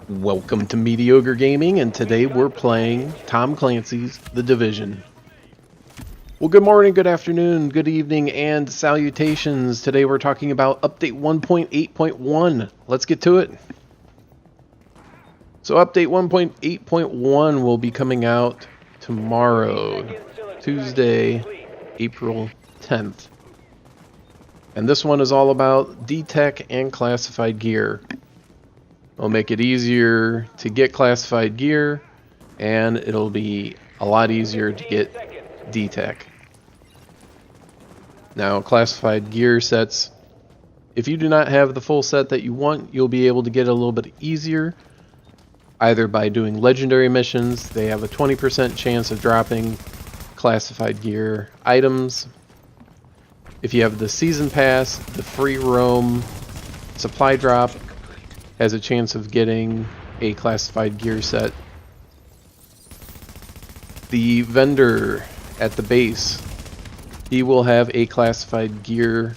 Welcome to Mediocre Gaming, and today we're playing Tom Clancy's The Division. Well, good morning, good afternoon, good evening, and salutations. Today we're talking about Update 1.8.1. Let's get to it. So Update 1.8.1 will be coming out tomorrow, Tuesday, April 10th. And this one is all about DTech and classified gear. It'll make it easier to get classified gear, and it'll be a lot easier to get DTech. Now, classified gear sets, if you do not have the full set that you want, you'll be able to get it a little bit easier, either by doing legendary missions. They have a 20% chance of dropping classified gear items. If you have the season pass, the free roam supply drop has a chance of getting a classified gear set. The vendor at the base, he will have a classified gear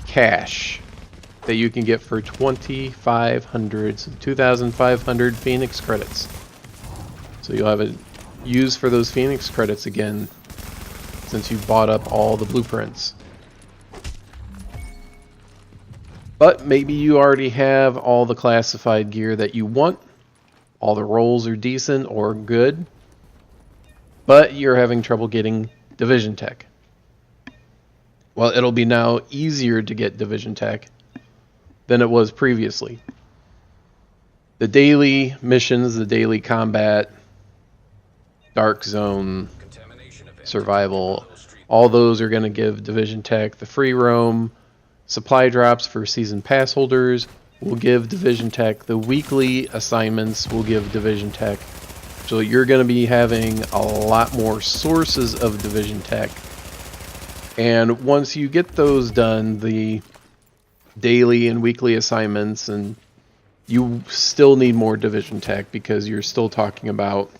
cache that you can get for 2,500 Phoenix credits. So you'll have it used for those Phoenix credits again since you bought up all the blueprints. But maybe you already have all the classified gear that you want. All the roles are decent or good. But you're having trouble getting Division Tech. Well, it'll be now easier to get Division Tech than it was previously. The daily missions, the daily combat, Dark Zone, Survival, all those are going to give Division Tech. The free roam supply drops for season pass holders will give Division Tech. The weekly assignments will give Division Tech. So you're going to be having a lot more sources of Division Tech. And once you get those done, the daily and weekly assignments, and you still need more Division Tech because you're still talking about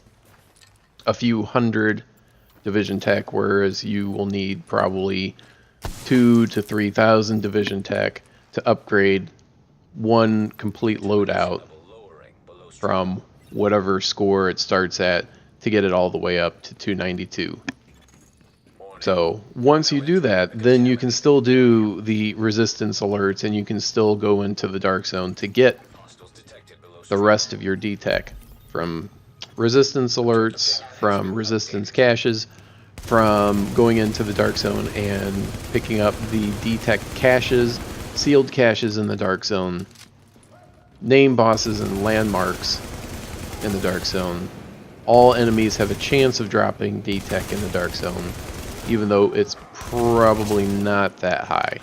a few hundred Division Tech, whereas you will need probably 2,000 to 3,000 Division Tech to upgrade one complete loadout from whatever score it starts at to get it all the way up to 292. So once you do that, then you can still do the resistance alerts and you can still go into the Dark Zone to get the rest of your DTech from resistance alerts, from resistance caches, from going into the Dark Zone and picking up the DTech caches, sealed caches in the Dark Zone, name bosses and landmarks in the Dark Zone. All enemies have a chance of dropping DTech in the Dark Zone, even though it's probably not that high,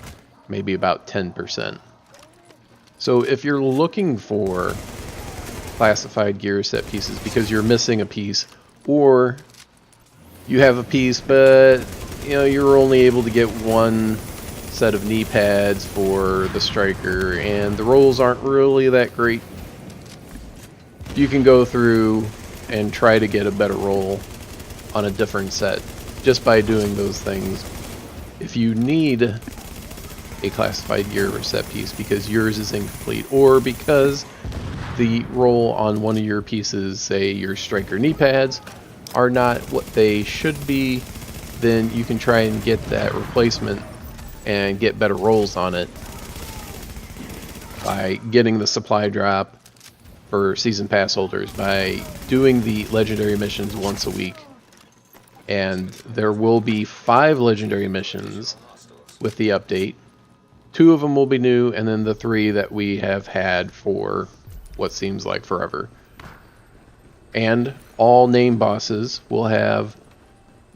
maybe about 10%. So if you're looking for classified gear set pieces because you're missing a piece, or you have a piece but you're only able to get one set of knee pads for the striker and the rolls aren't really that great, you can go through and try to get a better roll on a different set just by doing those things. If you need a classified gear set piece because yours is incomplete, or because the roll on one of your pieces, say your striker knee pads, are not what they should be, then you can try and get that replacement and get better rolls on it by getting the supply drop for season pass holders, by doing the legendary missions once a week. And there will be 5 legendary missions with the update. 2 of them will be new, and then the 3 that we have had for what seems like forever. And all name bosses will have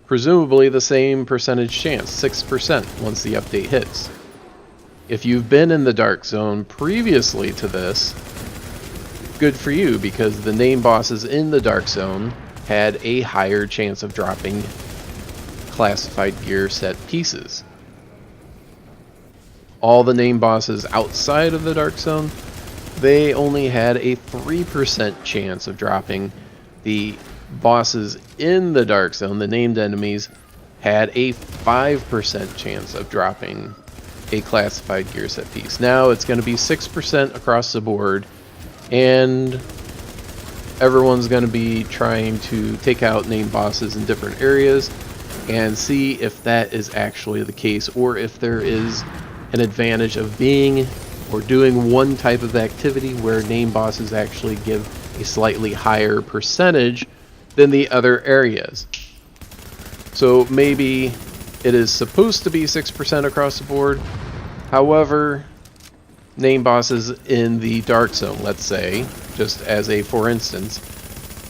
presumably the same percentage chance, 6%, once the update hits. If you've been in the Dark Zone previously to this, good for you, because the name bosses in the Dark Zone had a higher chance of dropping classified gear set pieces. All the name bosses outside of the Dark Zone, they only had a 3% chance of dropping. The bosses in the Dark Zone, the named enemies, had a 5% chance of dropping a classified gear set piece. Now it's going to be 6% across the board, and everyone's going to be trying to take out named bosses in different areas and see if that is actually the case, or if there is an advantage of being or doing one type of activity where named bosses actually give a slightly higher percentage than the other areas. So maybe it is supposed to be 6% across the board. However, named bosses in the Dark Zone, let's say, just as a for instance,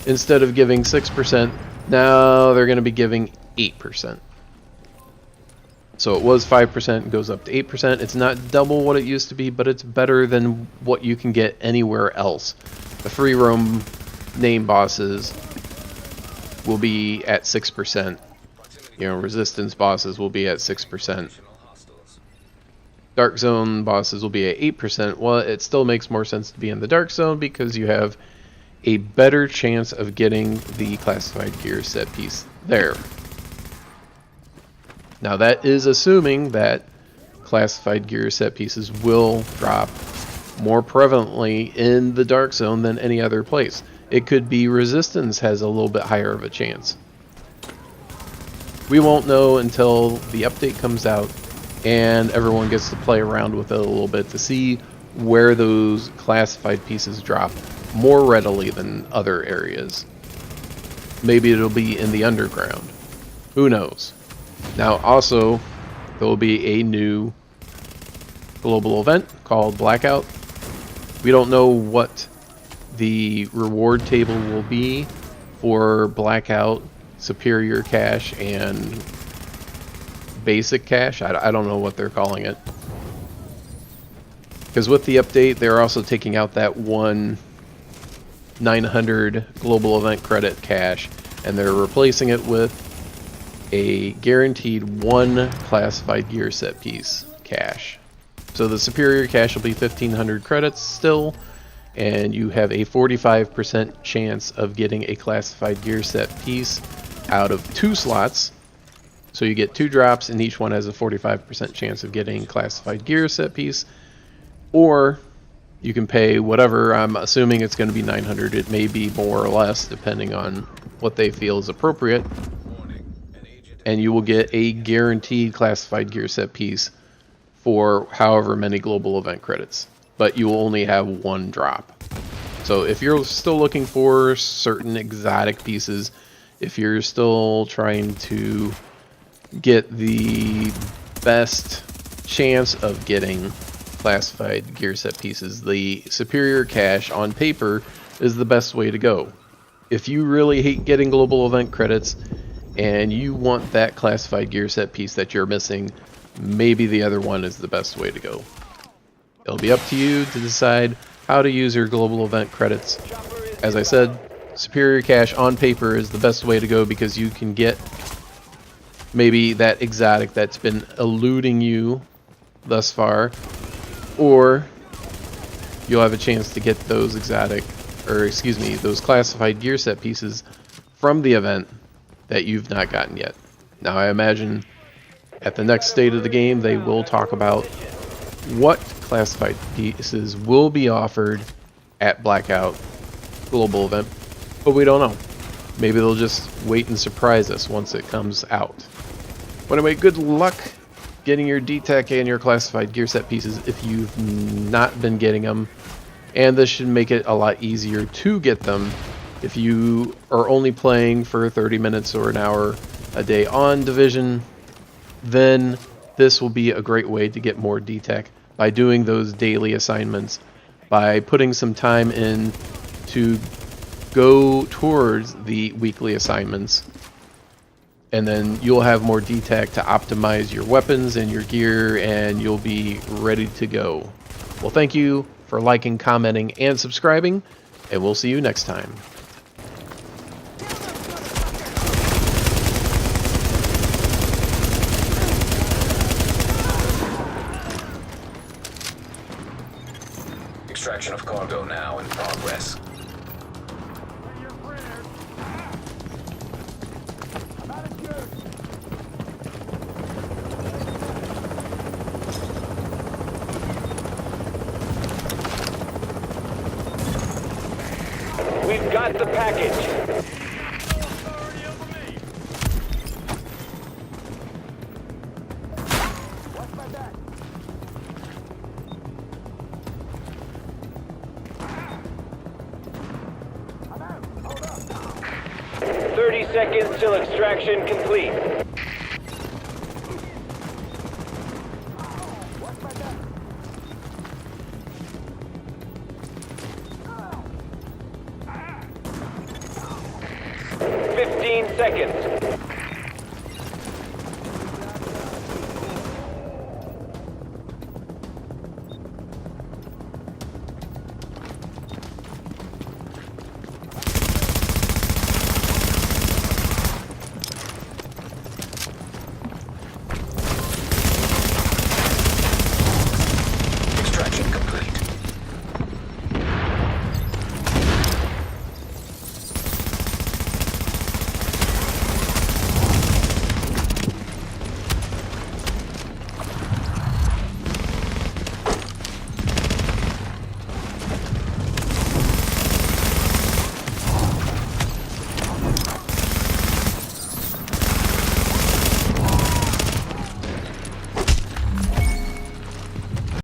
instead of giving 6%, now they're going to be giving 8%. So it was 5%, goes up to 8%. It's not double what it used to be, but it's better than what you can get anywhere else. The free roam named bosses will be at 6%. You know, resistance bosses will be at 6%. Dark Zone bosses will be at 8%. Well, it still makes more sense to be in the Dark Zone because you have a better chance of getting the classified gear set piece there. Now that is assuming that classified gear set pieces will drop more prevalently in the Dark Zone than any other place. It could be resistance has a little bit higher of a chance. We won't know until the update comes out and everyone gets to play around with it a little bit to see where those classified pieces drop more readily than other areas. Maybe it'll be in the underground. Who knows? Now also, there will be a new global event called Blackout. We don't know what the reward table will be for Blackout, Superior Cache, and Basic Cache. I don't know what they're calling it. Because with the update, they're also taking out that one 900 global event credit cache, and they're replacing it with a guaranteed one classified gear set piece cache. So the superior cache will be 1500 credits still, and you have a 45% chance of getting a classified gear set piece out of 2 slots. So you get 2 drops, and each one has a 45% chance of getting classified gear set piece. Or you can pay whatever. I'm assuming it's going to be 900. It may be more or less depending on what they feel is appropriate. And you will get a guaranteed classified gear set piece for however many global event credits. But you will only have 1 drop. So if you're still looking for certain exotic pieces, if you're still trying to get the best chance of getting classified gear set pieces, the superior cache on paper is the best way to go. If you really hate getting global event credits and you want that classified gear set piece that you're missing, maybe the other one is the best way to go. It'll be up to you to decide how to use your global event credits. As I said, superior cache on paper is the best way to go because you can get maybe that exotic that's been eluding you thus far, or you'll have a chance to get those those classified gear set pieces from the event that you've not gotten yet. Now I imagine at the next state of the game they will talk about what classified pieces will be offered at Blackout global event, but we don't know. Maybe they'll just wait and surprise us once it comes out. But anyway, good luck getting your DTech and your classified gear set pieces if you've not been getting them, and this should make it a lot easier to get them. If you are only playing for 30 minutes or an hour a day on Division, then this will be a great way to get more DTech by doing those daily assignments, by putting some time in to go towards the weekly assignments, and then you'll have more DTech to optimize your weapons and your gear, and you'll be ready to go. Well, thank you for liking, commenting, and subscribing, and we'll see you next time. Extraction of cargo now in progress. We've got the package. 30 seconds till extraction complete. Seconds.